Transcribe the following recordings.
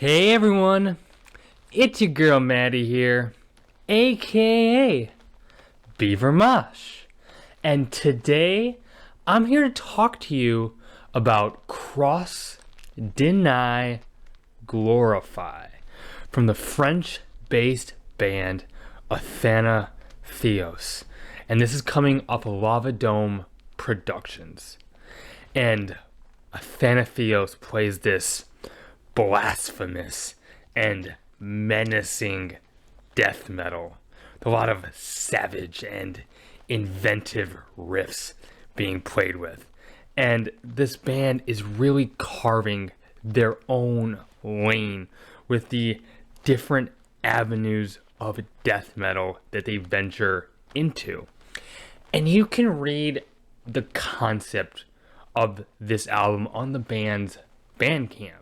Hey everyone, it's your girl Maddie here, aka Beaver Mosh, and today I'm here to talk to you about Cross, Deny, Glorify from the French-based band AthanaTheos, and this is coming off of Lava Dome Productions, and AthanaTheos plays this blasphemous and menacing death metal with a lot of savage and inventive riffs being played with, and this band is really carving their own lane with the different avenues of death metal that they venture into. And you can read the concept of this album on the band's Bandcamp.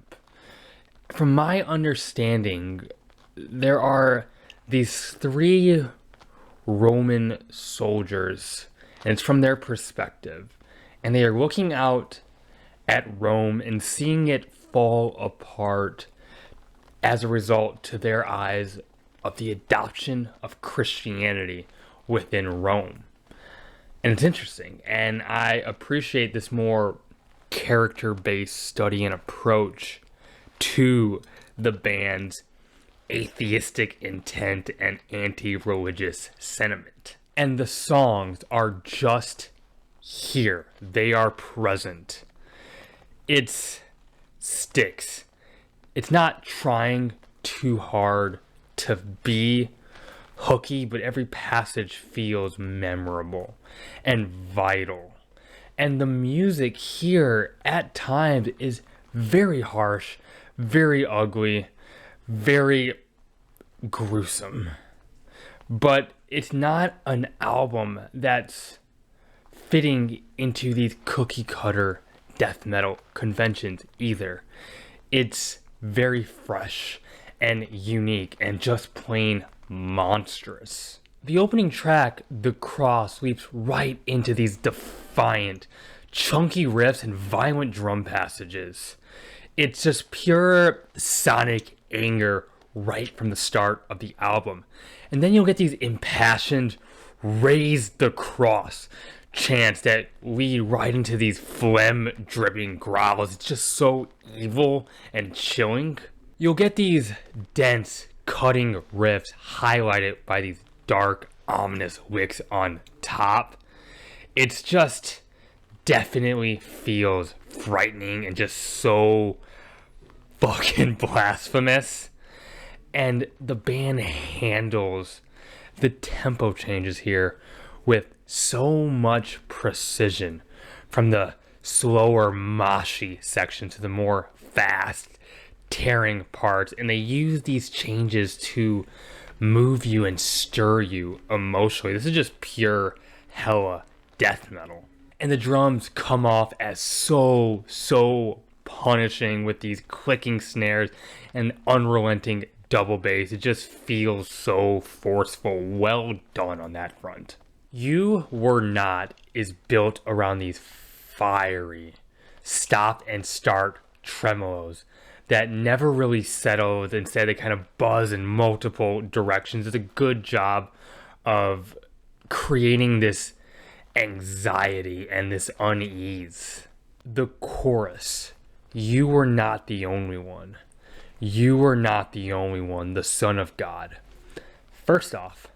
From my understanding, there are these three Roman soldiers, and it's from their perspective. And they are looking out at Rome and seeing it fall apart as a result, to their eyes, of the adoption of Christianity within Rome. And it's interesting, and I appreciate this more character-based study and approach to the band's atheistic intent and anti-religious sentiment. And the songs are just here. They are present. It sticks. It's not trying too hard to be hooky, but every passage feels memorable and vital. And the music here at times is very harsh, very ugly, very gruesome. But it's not an album that's fitting into these cookie cutter death metal conventions either. It's very fresh and unique and just plain monstrous. The opening track, The Cross, leaps right into these defiant, chunky riffs and violent drum passages. It's just pure sonic anger right from the start of the album. And then you'll get these impassioned, raise the cross chants that lead right into these phlegm-dripping growls. It's just so evil and chilling. You'll get these dense, cutting riffs highlighted by these dark, ominous licks on top. It's just definitely feels frightening and just so fucking blasphemous. And the band handles the tempo changes here with so much precision, from the slower moshy section to the more fast tearing parts, and they use these changes to move you and stir you emotionally. This is just pure hella death metal. And the drums come off as so punishing with these clicking snares and unrelenting double bass. It just feels so forceful. Well done on that front. You Were Not is built around these fiery stop and start tremolos that never really settle. Instead, they kind of buzz in multiple directions. It's a good job of creating this anxiety and this unease. The chorus, you were not the only one. You were not the only one, the Son of God. First off,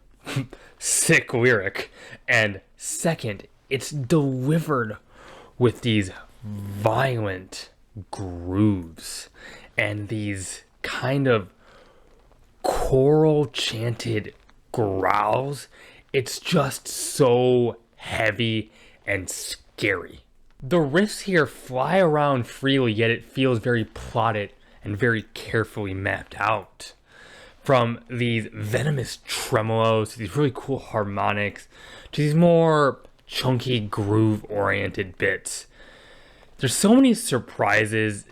sick lyric. And second, it's delivered with these violent grooves and these kind of choral chanted growls. It's just so heavy and scary. The riffs here fly around freely, yet it feels very plotted and very carefully mapped out. From these venomous tremolos to these really cool harmonics to these more chunky groove-oriented bits. There's so many surprises,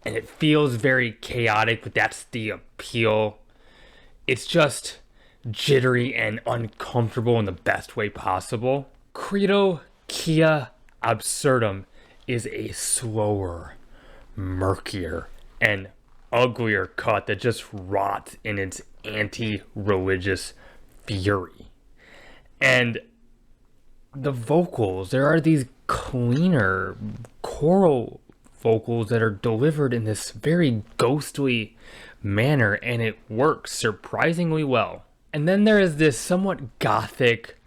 and it feels very chaotic, but that's the appeal. It's just jittery and uncomfortable in the best way possible. Credo Quia Absurdum is a slower, murkier, and uglier cut that just rots in its anti-religious fury. And the vocals, there are these cleaner choral vocals that are delivered in this very ghostly manner, and it works surprisingly well. And then there is this somewhat gothic,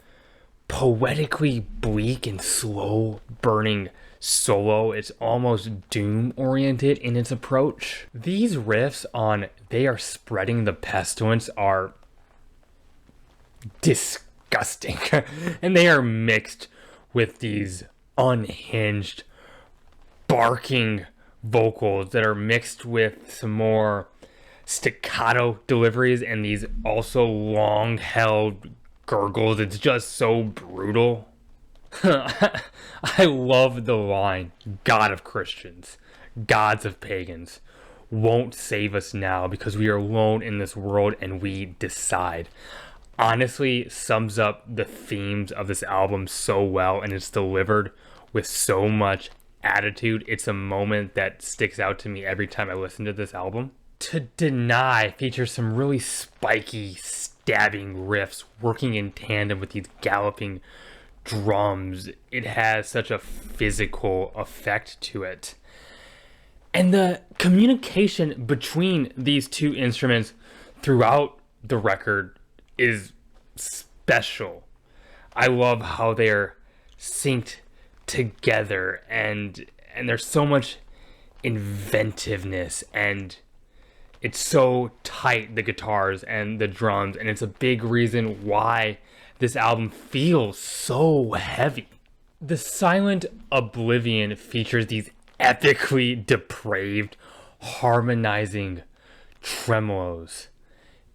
poetically bleak and slow burning solo. It's almost doom oriented in its approach. These riffs on "They Are Spreading the Pestilence" are disgusting. And they are mixed with these unhinged barking vocals that are mixed with some more staccato deliveries and these also long held gurgles. It's just so brutal. I love the line, "God of Christians, gods of pagans, won't save us now because we are alone in this world and we decide." Honestly, sums up the themes of this album so well, and it's delivered with so much attitude. It's a moment that sticks out to me every time I listen to this album. "To Deny" features some really spiky, stabbing riffs working in tandem with these galloping drums. It has such a physical effect to it. And the communication between these two instruments throughout the record is special. I love how they're synced together, and there's so much inventiveness, and it's so tight, the guitars and the drums, and it's a big reason why this album feels so heavy. The silent Oblivion features these epically depraved, harmonizing tremolos.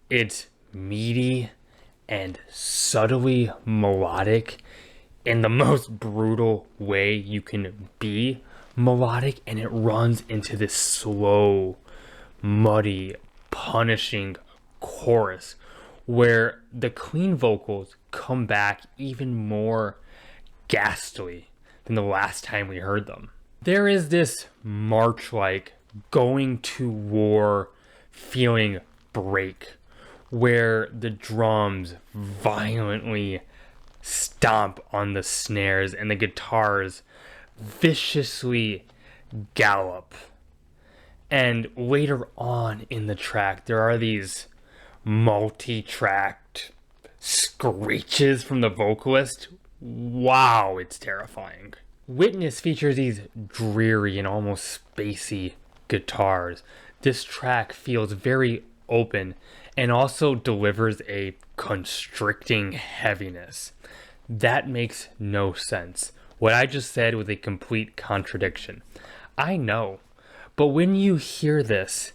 It's meaty and subtly melodic in the most brutal way you can be melodic, and it runs into this slow, muddy, punishing chorus where the clean vocals come back even more ghastly than the last time we heard them. There is this march-like going to war feeling break where the drums violently stomp on the snares and the guitars viciously gallop. And later on in the track, there are these multi-tracked screeches from the vocalist. Wow, it's terrifying. Witness features these dreary and almost spacey guitars. This track feels very open and also delivers a constricting heaviness. That makes no sense. What I just said was a complete contradiction. I know, but when you hear this,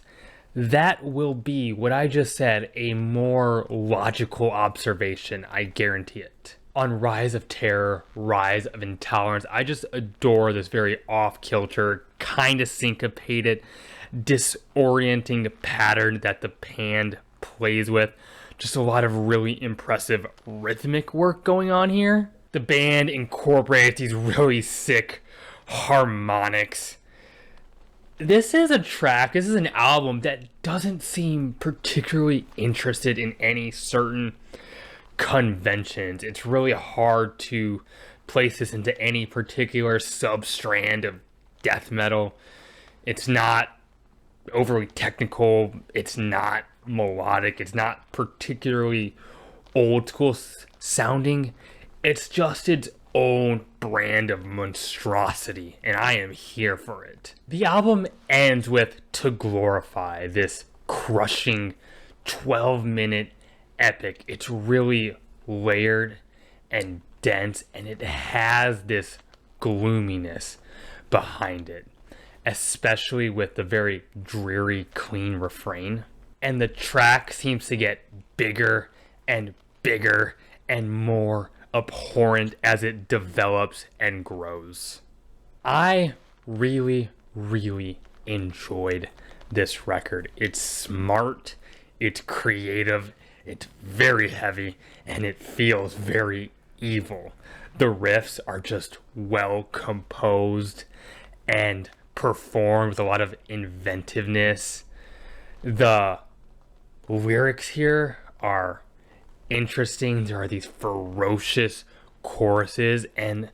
that will be what I just said, a more logical observation, I guarantee it. On Rise of Terror, Rise of Intolerance, I just adore this very off-kilter, kind of syncopated, disorienting pattern that the band plays with. Just a lot of really impressive rhythmic work going on here. The band incorporates these really sick harmonics. This is an album that doesn't seem particularly interested in any certain conventions. It's really hard to place this into any particular substrand of death metal. It's not overly technical. It's not melodic. It's not particularly old school sounding. It's just its own brand of monstrosity, and I am here for it. The album ends with "To Glorify," this crushing 12-minute epic. It's really layered and dense, and it has this gloominess behind it, especially with the very dreary, clean refrain. And the track seems to get bigger and bigger and more abhorrent as it develops and grows. I really, really enjoyed this record. It's smart, it's creative, it's very heavy, and it feels very evil. The riffs are just well composed and performed with a lot of inventiveness. The lyrics here are interesting. There are these ferocious choruses and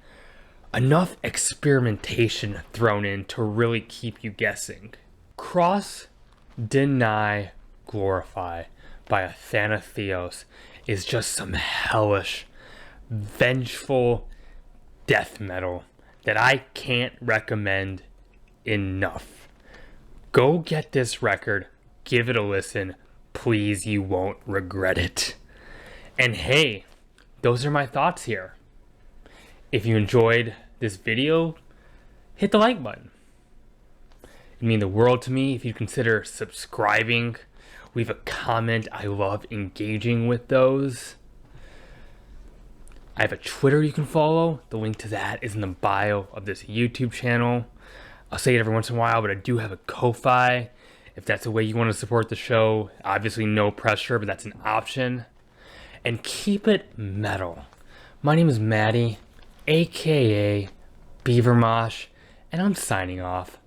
enough experimentation thrown in to really keep you guessing. Cross, Deny, Glorify by AthanaTheos is just some hellish, vengeful death metal that I can't recommend enough. Go get this record, give it a listen. Please, you won't regret it. And hey, those are my thoughts here. If you enjoyed this video, hit the like button. It'd mean the world to me if you consider subscribing, leave a comment. I love engaging with those. I have a Twitter you can follow. The link to that is in the bio of this YouTube channel. I'll say it every once in a while, but I do have a Ko-Fi. If that's a way you want to support the show, obviously no pressure, but that's an option. And keep it metal. My name is Maddie, aka Beavermosh, and I'm signing off.